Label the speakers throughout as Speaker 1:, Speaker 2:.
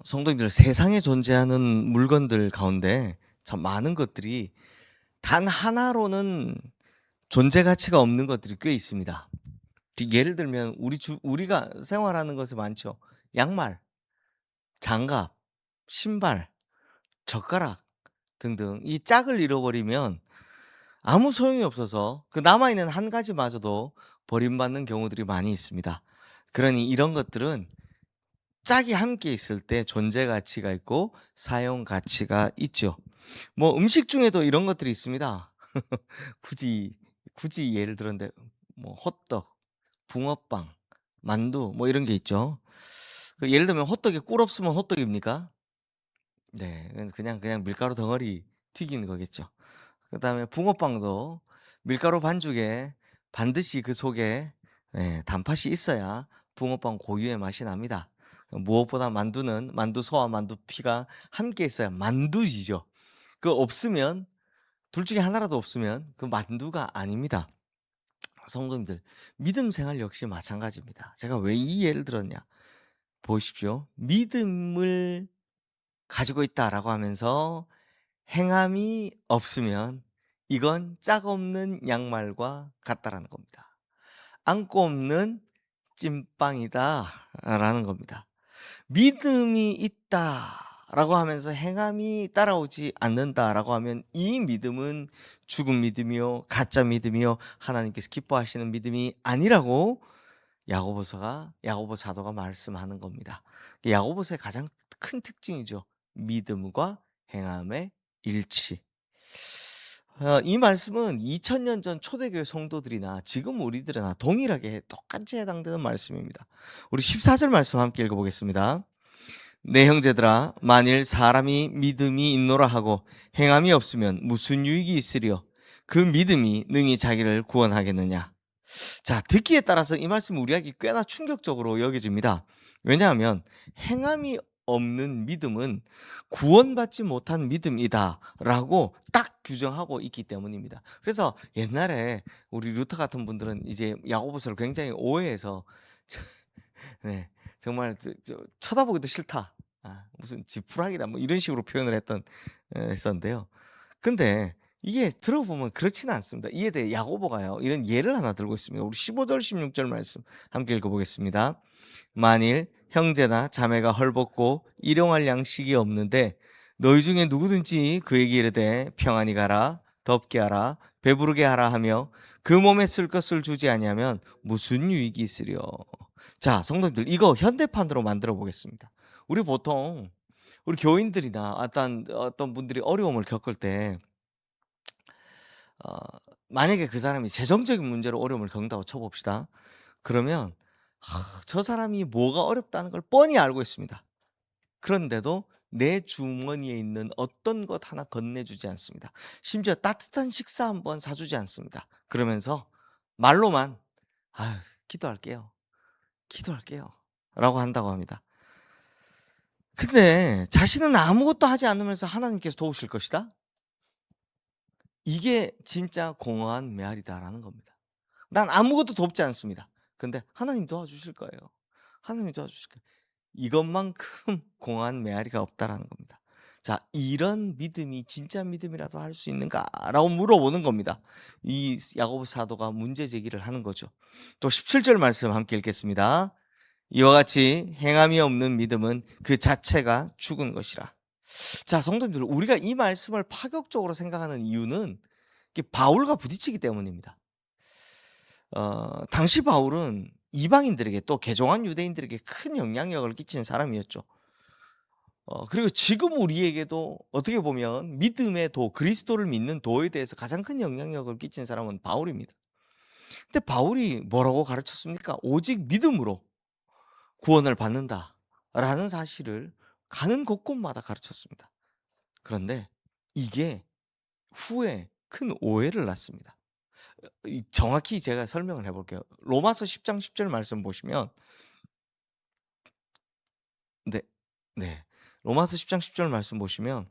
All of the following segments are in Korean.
Speaker 1: 성도님들, 세상에 존재하는 물건들 가운데 참 많은 것들이 단 하나로는 존재 가치가 없는 것들이 꽤 있습니다. 예를 들면 우리가 생활하는 것에 많죠. 양말, 장갑, 신발, 젓가락 등등 이 짝을 잃어버리면 아무 소용이 없어서 그 남아있는 한 가지마저도 버림받는 경우들이 많이 있습니다. 그러니 이런 것들은 짝이 함께 있을 때 존재 가치가 있고 사용 가치가 있죠. 뭐 음식 중에도 이런 것들이 있습니다. 굳이 예를 들었는데 뭐 호떡, 붕어빵, 만두 뭐 이런 게 있죠. 예를 들면 호떡에 꿀 없으면 호떡입니까? 네. 그냥 밀가루 덩어리 튀기는 거겠죠. 그다음에 붕어빵도 밀가루 반죽에 반드시 그 속에 단팥이 있어야 붕어빵 고유의 맛이 납니다. 무엇보다 만두는 만두소와 만두피가 함께 있어야 만두지죠. 그 없으면 둘 중에 하나라도 없으면 그 만두가 아닙니다. 성도님들, 믿음 생활 역시 마찬가지입니다. 제가 왜 이 예를 들었냐? 보십시오. 믿음을 가지고 있다라고 하면서 행함이 없으면 이건 짝 없는 양말과 같다라는 겁니다. 안고 없는 찐빵이다라는 겁니다. 믿음이 있다라고 하면서 행함이 따라오지 않는다라고 하면 이 믿음은 죽은 믿음이요, 가짜 믿음이요, 하나님께서 기뻐하시는 믿음이 아니라고 야고보 사도가 말씀하는 겁니다. 야고보서의 가장 큰 특징이죠. 믿음과 행함의 일치. 이 말씀은 2000년 전 초대교회 성도들이나 지금 우리들이나 동일하게 똑같이 해당되는 말씀입니다. 우리 14절 말씀 함께 읽어보겠습니다. 내 형제들아, 만일 사람이 믿음이 있노라 하고 행함이 없으면 무슨 유익이 있으리요? 그 믿음이 능히 자기를 구원하겠느냐? 자, 듣기에 따라서 이 말씀은 우리에게 꽤나 충격적으로 여겨집니다. 왜냐하면 행함이 없는 믿음은 구원받지 못한 믿음이다라고 딱 규정하고 있기 때문입니다. 그래서 옛날에 우리 루터 같은 분들은 이제 야고보서를 굉장히 오해해서 네, 정말 쳐다보기도 싫다. 무슨 지푸라기다 뭐 이런 식으로 표현을 했었는데요. 근데 이게 들어보면 그렇지는 않습니다. 이에 대해 야고보가요, 이런 예를 하나 들고 있습니다. 우리 15절 16절 말씀 함께 읽어보겠습니다. 만일 형제나 자매가 헐벗고 일용할 양식이 없는데 너희 중에 누구든지 그에게 이르되 평안히 가라, 덥게 하라, 배부르게 하라 하며 그 몸에 쓸 것을 주지 아니하면 무슨 유익이 있으려. 자, 성도님들, 이거 현대판으로 만들어 보겠습니다. 우리 교인들이나 어떤 분들이 어려움을 겪을 때 어 만약에 그 사람이 재정적인 문제로 어려움을 겪는다고 쳐 봅시다. 그러면 저 사람이 뭐가 어렵다는 걸 뻔히 알고 있습니다. 그런데도 내 주머니에 있는 어떤 것 하나 건네주지 않습니다. 심지어 따뜻한 식사 한번 사주지 않습니다. 그러면서 말로만 "아유, 기도할게요. 기도할게요." 라고 한다고 합니다. 근데 자신은 아무것도 하지 않으면서 하나님께서 도우실 것이다? 이게 진짜 공허한 메아리다라는 겁니다. 난 아무것도 돕지 않습니다. 근데 하나님 도와주실 거예요. 하나님이 도와주실 거예요. 이것만큼 공허한 메아리가 없다라는 겁니다. 자, 이런 믿음이 진짜 믿음이라도 할 수 있는가라고 물어보는 겁니다. 이 야고보 사도가 문제 제기를 하는 거죠. 또 17절 말씀 함께 읽겠습니다. 이와 같이 행함이 없는 믿음은 그 자체가 죽은 것이라. 자, 성도님들, 우리가 이 말씀을 파격적으로 생각하는 이유는 이게 바울과 부딪히기 때문입니다. 당시 바울은 이방인들에게 또 개종한 유대인들에게 큰 영향력을 끼친 사람이었죠. 그리고 지금 우리에게도 어떻게 보면 믿음의 도, 그리스도를 믿는 도에 대해서 가장 큰 영향력을 끼친 사람은 바울입니다. 근데 바울이 뭐라고 가르쳤습니까? 오직 믿음으로 구원을 받는다라는 사실을 가는 곳곳마다 가르쳤습니다. 그런데 이게 후에 큰 오해를 낳습니다. 정확히 제가 설명을 해 볼게요. 로마서 10장 10절 말씀 보시면 네. 네. 로마서 10장 10절 말씀 보시면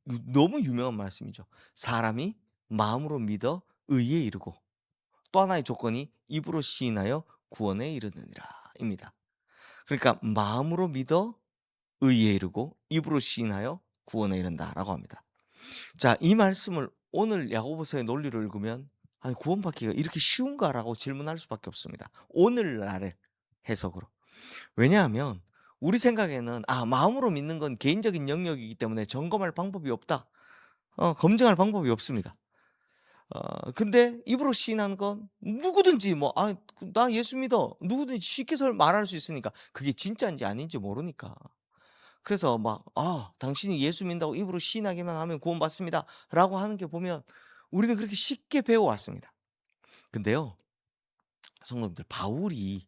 Speaker 1: 너무 유명한 말씀이죠. "사람이 마음으로 믿어 의에 이르고 또 하나의 조건이 입으로 시인하여 구원에 이르느니라." 입니다. 그러니까 마음으로 믿어 의에 이르고 입으로 시인하여 구원에 이른다라고 합니다. 자, 이 말씀을 오늘 야고보서의 논리로 읽으면 '아니 구원받기가 이렇게 쉬운가?'라고 질문할 수밖에 없습니다, 오늘날의 해석으로. 왜냐하면 우리 생각에는 '아 마음으로 믿는 건 개인적인 영역이기 때문에 점검할 방법이 없다. 검증할 방법이 없습니다.' 근데 입으로 시인하는 건 누구든지 뭐 "아 나 예수 믿어." 누구든지 쉽게 말할 수 있으니까 그게 진짜인지 아닌지 모르니까. 그래서 막 당신이 예수 믿는다고 입으로 시인하기만 하면 구원받습니다."라고 하는 게 보면 우리도 그렇게 쉽게 배워 왔습니다. 근데요, 성도님들, 바울이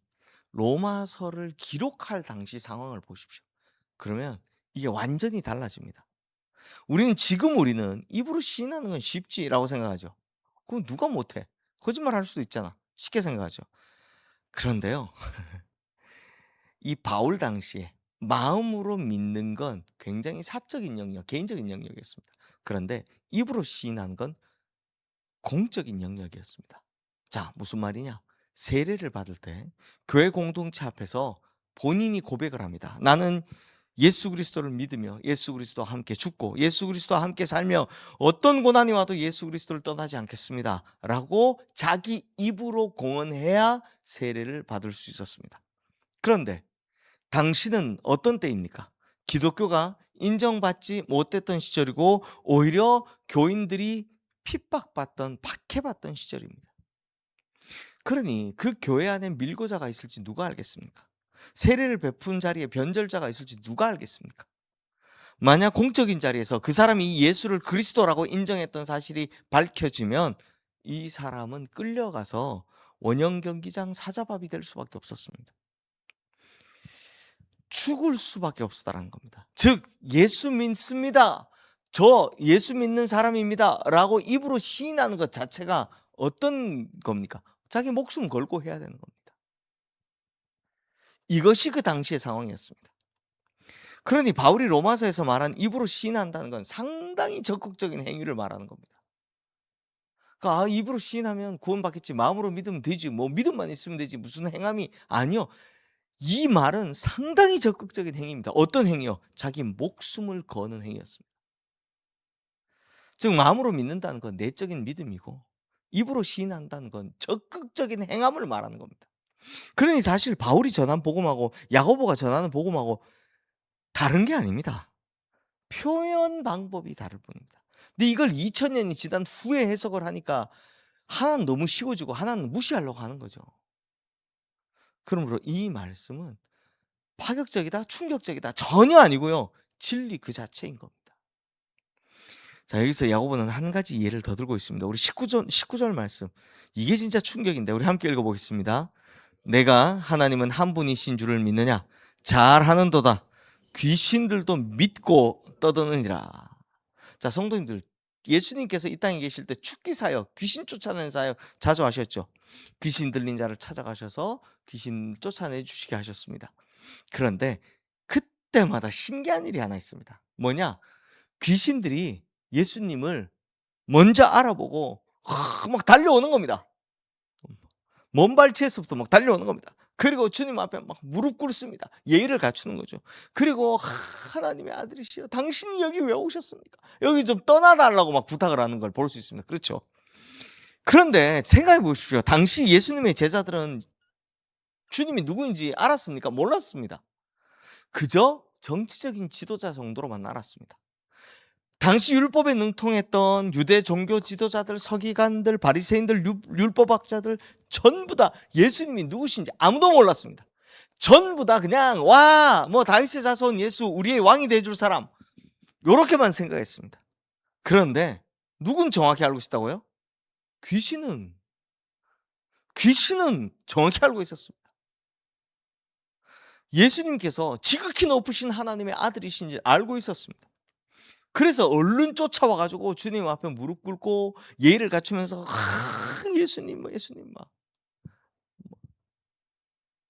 Speaker 1: 로마서를 기록할 당시 상황을 보십시오. 그러면 이게 완전히 달라집니다. 우리는 입으로 시인하는 건 쉽지라고 생각하죠. 그럼 누가 못해? 거짓말할 수도 있잖아. 쉽게 생각하죠. 그런데요, 이 바울 당시에 마음으로 믿는 건 굉장히 사적인 영역, 개인적인 영역이었습니다. 그런데 입으로 시인하는 건 공적인 영역이었습니다. 자, 무슨 말이냐? 세례를 받을 때 교회 공동체 앞에서 본인이 고백을 합니다. 나는 예수 그리스도를 믿으며 예수 그리스도와 함께 죽고 예수 그리스도와 함께 살며 어떤 고난이 와도 예수 그리스도를 떠나지 않겠습니다, 라고 자기 입으로 공언해야 세례를 받을 수 있었습니다. 그런데 당시는 어떤 때입니까? 기독교가 인정받지 못했던 시절이고 오히려 교인들이 핍박받던, 박해받던 시절입니다. 그러니 그 교회 안에 밀고자가 있을지 누가 알겠습니까? 세례를 베푼 자리에 변절자가 있을지 누가 알겠습니까? 만약 공적인 자리에서 그 사람이 예수를 그리스도라고 인정했던 사실이 밝혀지면 이 사람은 끌려가서 원형 경기장 사자밥이 될 수밖에 없었습니다. 죽을 수밖에 없었다는 겁니다. 즉 예수 믿습니다, 저 예수 믿는 사람입니다라고 입으로 시인하는 것 자체가 어떤 겁니까? 자기 목숨 걸고 해야 되는 겁니다. 이것이 그 당시의 상황이었습니다. 그러니 바울이 로마서에서 말한 입으로 시인한다는 건 상당히 적극적인 행위를 말하는 겁니다. 그러니까 입으로 시인하면 구원받겠지, 마음으로 믿으면 되지, 뭐 믿음만 있으면 되지, 무슨 행함이, 아니요. 이 말은 상당히 적극적인 행위입니다. 어떤 행위요? 자기 목숨을 거는 행위였습니다. 즉 마음으로 믿는다는 건 내적인 믿음이고 입으로 시인한다는 건 적극적인 행함을 말하는 겁니다. 그러니 사실 바울이 전한 복음하고 야고보가 전하는 복음하고 다른 게 아닙니다. 표현 방법이 다를 뿐입니다. 근데 이걸 2000년이 지난 후에 해석을 하니까 하나는 너무 쉬워지고 하나는 무시하려고 하는 거죠. 그러므로 이 말씀은 파격적이다, 충격적이다 전혀 아니고요, 진리 그 자체인 겁니다. 자, 여기서 야고보는 한 가지 예를 더 들고 있습니다. 우리 19절 말씀. 이게 진짜 충격인데 우리 함께 읽어보겠습니다. 내가 하나님은 한 분이신 줄을 믿느냐? 잘하는도다. 귀신들도 믿고 떠드느니라. 자, 성도님들, 예수님께서 이 땅에 계실 때 축기 사역, 귀신 쫓아내는 사역 자주 하셨죠. 귀신 들린 자를 찾아가셔서 귀신 쫓아내 주시게 하셨습니다. 그런데 그때마다 신기한 일이 하나 있습니다. 뭐냐? 귀신들이 예수님을 먼저 알아보고 막 달려오는 겁니다. 먼 발치에서부터 막 달려오는 겁니다. 그리고 주님 앞에 막 무릎 꿇습니다. 예의를 갖추는 거죠. 그리고 하나님의 아들이시여 당신이 여기 왜 오셨습니까? 여기 좀 떠나달라고 막 부탁을 하는 걸 볼 수 있습니다. 그렇죠? 그런데 생각해 보십시오. 당시 예수님의 제자들은 주님이 누구인지 알았습니까? 몰랐습니다. 그저 정치적인 지도자 정도로만 알았습니다. 당시 율법에 능통했던 유대 종교 지도자들, 서기관들, 바리새인들, 율법학자들 전부 다 예수님이 누구신지 아무도 몰랐습니다. 전부 다 그냥 뭐 다윗의 자손 예수, 우리의 왕이 돼줄 사람, 요렇게만 생각했습니다. 그런데 누군 정확히 알고 있었다고요? 귀신은 정확히 알고 있었습니다. 예수님께서 지극히 높으신 하나님의 아들이신지 알고 있었습니다. 그래서 얼른 쫓아와 가지고 주님 앞에 무릎 꿇고 예의를 갖추면서 예수님 예수님 막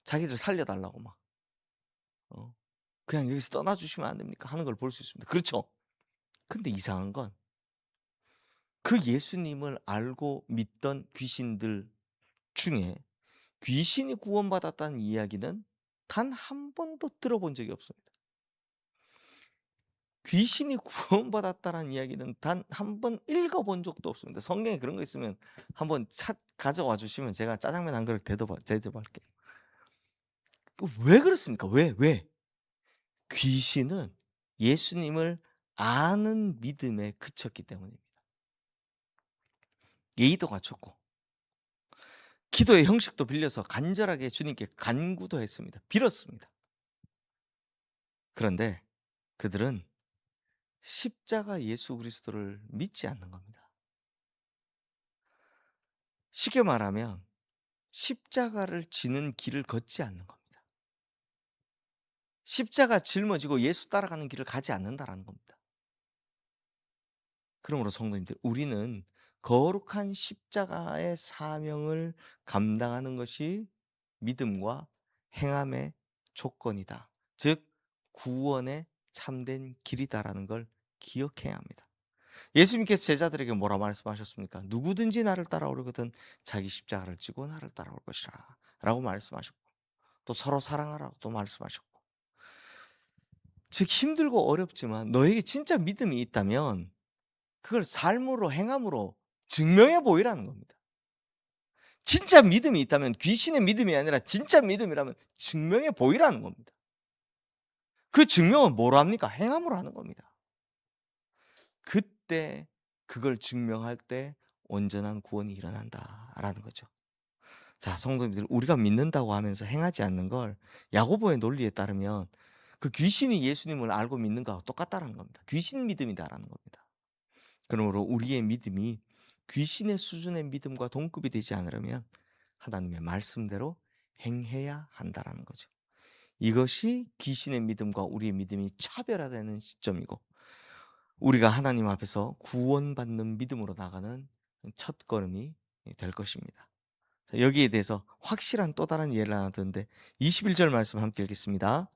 Speaker 1: 자기들 살려 달라고 막 어 "그냥 여기서 떠나 주시면 안 됩니까?" 하는 걸 볼 수 있습니다. 그렇죠? 근데 이상한 건 그 예수님을 알고 믿던 귀신들 중에 귀신이 구원받았다는 이야기는 단 한 번도 들어본 적이 없습니다. 귀신이 구원받았다라는 이야기는 단 한 번 읽어본 적도 없습니다. 성경에 그런 거 있으면 한번 가져와 주시면 제가 짜장면 한 그릇 대접할게요. 왜 그렇습니까? 왜? 귀신은 예수님을 아는 믿음에 그쳤기 때문입니다. 예의도 갖췄고 기도의 형식도 빌려서 간절하게 주님께 간구도 했습니다. 빌었습니다. 그런데 그들은 십자가 예수 그리스도를 믿지 않는 겁니다. 쉽게 말하면 십자가를 지는 길을 걷지 않는 겁니다. 십자가 짊어지고 예수 따라가는 길을 가지 않는다라는 겁니다. 그러므로 성도님들, 우리는 거룩한 십자가의 사명을 감당하는 것이 믿음과 행함의 조건이다. 즉 구원의 참된 길이다라는 걸 기억해야 합니다. 예수님께서 제자들에게 뭐라 말씀하셨습니까? 누구든지 나를 따라오려거든 자기 십자가를 지고 나를 따라올 것이라 라고 말씀하셨고, 또 서로 사랑하라고 또 말씀하셨고, 즉 힘들고 어렵지만 너에게 진짜 믿음이 있다면 그걸 삶으로 행함으로 증명해 보이라는 겁니다. 진짜 믿음이 있다면 귀신의 믿음이 아니라 진짜 믿음이라면 증명해 보이라는 겁니다. 그 증명은 뭐로 합니까? 행함으로 하는 겁니다. 그때 그걸 증명할 때 온전한 구원이 일어난다라는 거죠. 자, 성도님들, 우리가 믿는다고 하면서 행하지 않는 걸 야고보의 논리에 따르면 그 귀신이 예수님을 알고 믿는 거하고 똑같다는 겁니다. 귀신 믿음이다라는 겁니다. 그러므로 우리의 믿음이 귀신의 수준의 믿음과 동급이 되지 않으려면 하나님의 말씀대로 행해야 한다라는 거죠. 이것이 귀신의 믿음과 우리의 믿음이 차별화되는 시점이고, 우리가 하나님 앞에서 구원받는 믿음으로 나가는 첫걸음이 될 것입니다. 여기에 대해서 확실한 또 다른 예를 하나 드는데 21절 말씀 함께 읽겠습니다.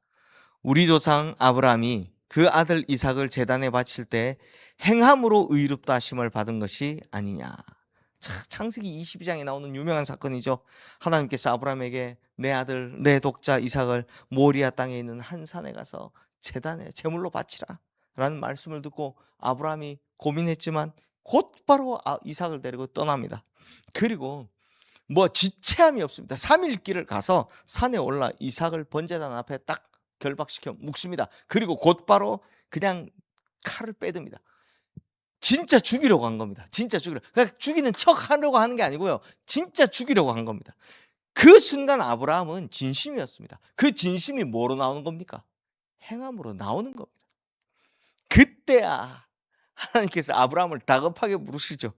Speaker 1: 우리 조상 아브라함이 그 아들 이삭을 제단에 바칠 때 행함으로 의롭다 하심을 받은 것이 아니냐. 창세기 22장에 나오는 유명한 사건이죠. 하나님께서 아브라함에게 내 아들 내 독자 이삭을 모리아 땅에 있는 한 산에 가서 제단에 제물로 바치라 라는 말씀을 듣고 아브라함이 고민했지만 곧바로 이삭을 데리고 떠납니다. 그리고 뭐 지체함이 없습니다. 3일 길을 가서 산에 올라 이삭을 번제단 앞에 딱 결박시켜 묵습니다. 그리고 곧바로 그냥 칼을 빼듭니다. 진짜 죽이려고 한 겁니다. 진짜 죽이려고. 그러니까 죽이는 척 하려고 하는 게 아니고요. 진짜 죽이려고 한 겁니다. 그 순간 아브라함은 진심이었습니다. 그 진심이 뭐로 나오는 겁니까? 행함으로 나오는 겁니다. 그때야 하나님께서 아브라함을 다급하게 부르시죠.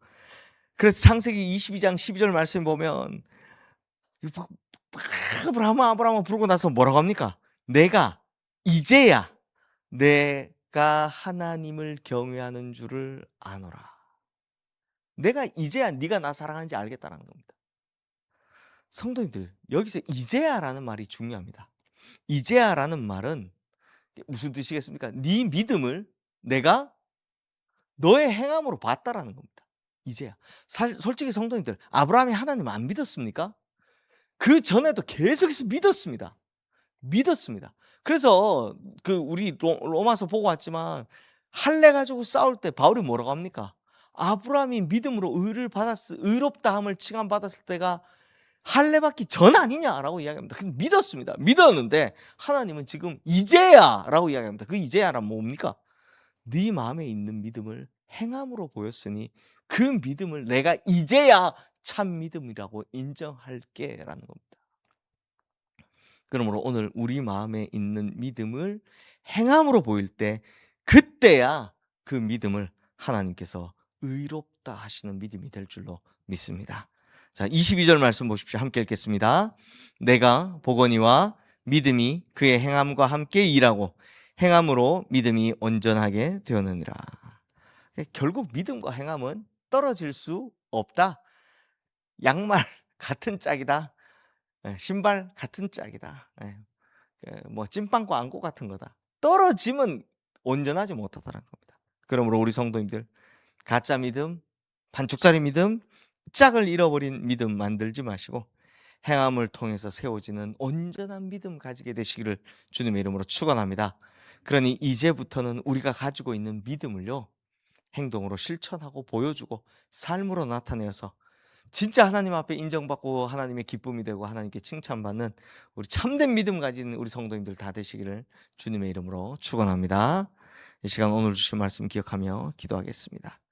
Speaker 1: 그래서 창세기 22장 12절 말씀 보면 아브라함을 부르고 나서 뭐라고 합니까? 내가 이제야 내가 하나님을 경외하는 줄을 아노라. 내가 이제야 네가 나 사랑하는지 알겠다는 겁니다. 성도님들, 여기서 이제야라는 말이 중요합니다. 이제야라는 말은 무슨 뜻이겠습니까? 네 믿음을 내가 너의 행함으로 봤다라는 겁니다. 이제야. 솔직히 성도님들, 아브라함이 하나님을 안 믿었습니까? 그 전에도 계속해서 믿었습니다. 믿었습니다. 그래서 그 우리 로마서 보고 왔지만 할례 가지고 싸울 때 바울이 뭐라고 합니까? 아브라함이 믿음으로 의롭다함을 칭함받았을 때가 할례 받기 전 아니냐라고 이야기합니다. 믿었습니다. 믿었는데 하나님은 지금 이제야라고 이야기합니다. 그 이제야란 뭡니까? 네 마음에 있는 믿음을 행함으로 보였으니 그 믿음을 내가 이제야 참 믿음이라고 인정할게라는 겁니다. 그러므로 오늘 우리 마음에 있는 믿음을 행함으로 보일 때 그때야 그 믿음을 하나님께서 의롭다 하시는 믿음이 될 줄로 믿습니다. 자, 22절 말씀 보십시오. 함께 읽겠습니다. 내가 보거니와 믿음이 그의 행함과 함께 일하고 행함으로 믿음이 온전하게 되었느니라. 결국 믿음과 행함은 떨어질 수 없다. 양말 같은 짝이다. 신발 같은 짝이다. 뭐 찐빵과 안고 같은 거다. 떨어지면 온전하지 못하다는 겁니다. 그러므로 우리 성도님들, 가짜 믿음, 반쪽짜리 믿음, 짝을 잃어버린 믿음 만들지 마시고 행함을 통해서 세워지는 온전한 믿음 가지게 되시기를 주님의 이름으로 축원합니다. 그러니 이제부터는 우리가 가지고 있는 믿음을요, 행동으로 실천하고 보여주고 삶으로 나타내어서 진짜 하나님 앞에 인정받고 하나님의 기쁨이 되고 하나님께 칭찬받는 우리 참된 믿음 가진 우리 성도님들 다 되시기를 주님의 이름으로 축원합니다. 이 시간 오늘 주신 말씀 기억하며 기도하겠습니다.